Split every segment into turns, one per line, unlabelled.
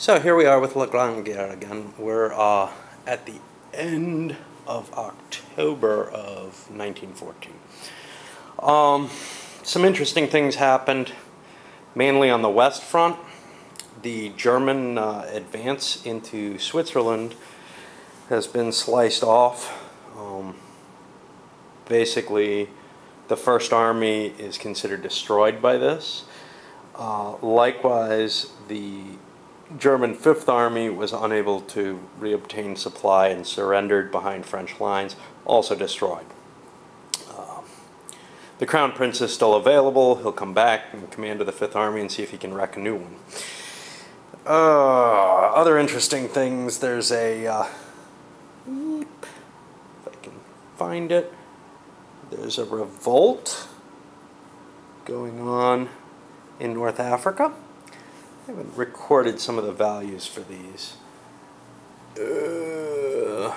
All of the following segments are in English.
So here we are with La Grande Guerre again. We're at the end of October of 1914. Some interesting things happened, mainly on the West Front. The German advance into Switzerland has been sliced off. Basically, the First Army is considered destroyed by this. Likewise, the German Fifth Army was unable to reobtain supply and surrendered behind French lines, also destroyed. The Crown Prince is still available. He'll come back in command of the Fifth Army and see if he can wreck a new one. Other interesting things, there's a, if I can find it, there's a revolt going on in North Africa. I haven't recorded some of the values for these. Alright.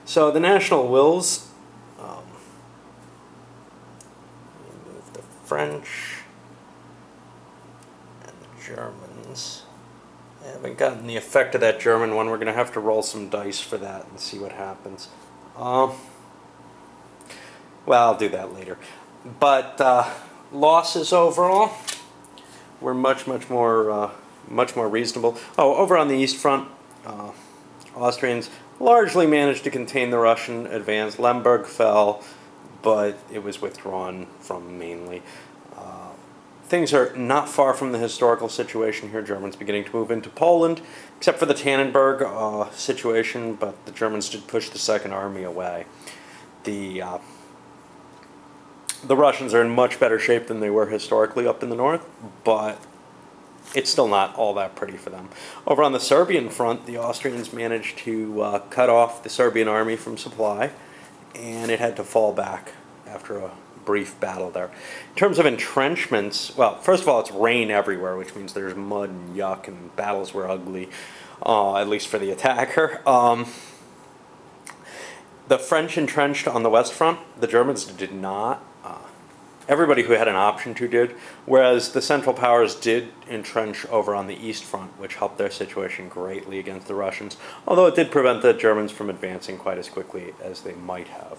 So the national wills, move the French and the Germans. I haven't gotten the effect of that German one. We're going to have to roll some dice for that and see what happens. Well, I'll do that later. But losses overall were much more reasonable. Oh, over on the East Front, Austrians largely managed to contain the Russian advance. Lemberg fell, but it was withdrawn from mainly. Things are not far from the historical situation here. Germans beginning to move into Poland, except for the Tannenberg situation, but the Germans did push the Second Army away. The Russians are in much better shape than they were historically up in the north, but it's still not all that pretty for them. Over on the Serbian front, the Austrians managed to cut off the Serbian army from supply, and it had to fall back after a brief battle there. In terms of entrenchments, well, first of all, it's rain everywhere, which means there's mud and yuck, and battles were ugly, at least for the attacker. The French entrenched on the West Front. The Germans did not. Everybody who had an option to did, whereas the Central Powers did entrench over on the East Front, which helped their situation greatly against the Russians, although it did prevent the Germans from advancing quite as quickly as they might have.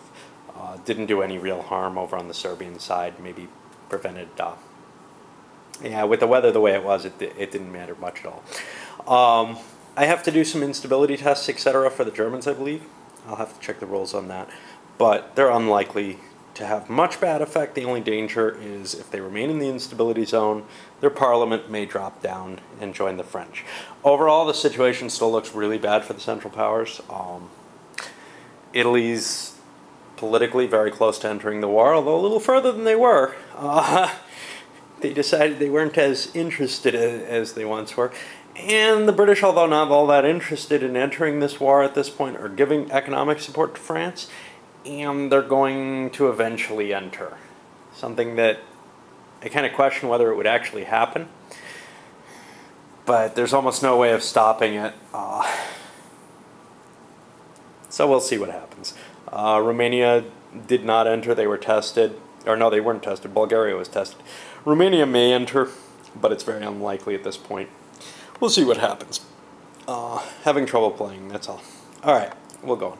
Didn't do any real harm over on the Serbian side, maybe prevented, yeah, with the weather the way it was, it didn't matter much at all. I have to do some instability tests, etc. for the Germans, I believe. I'll have to check the rules on that, but they're unlikely to have much bad effect. The only danger is if they remain in the instability zone, their parliament may drop down and join the French. Overall, the situation still looks really bad for the Central Powers. Italy's politically very close to entering the war, although a little further than they were. They decided they weren't as interested as they once were. And the British, although not all that interested in entering this war at this point, are giving economic support to France, and they're going to eventually enter. Something that I kind of question whether it would actually happen, but there's almost no way of stopping it. So we'll see what happens. Romania did not enter. They were tested. Or no, they weren't tested. Bulgaria was tested. Romania may enter, but it's very unlikely at this point. We'll see what happens. Having trouble playing, that's all. Alright, we'll go on.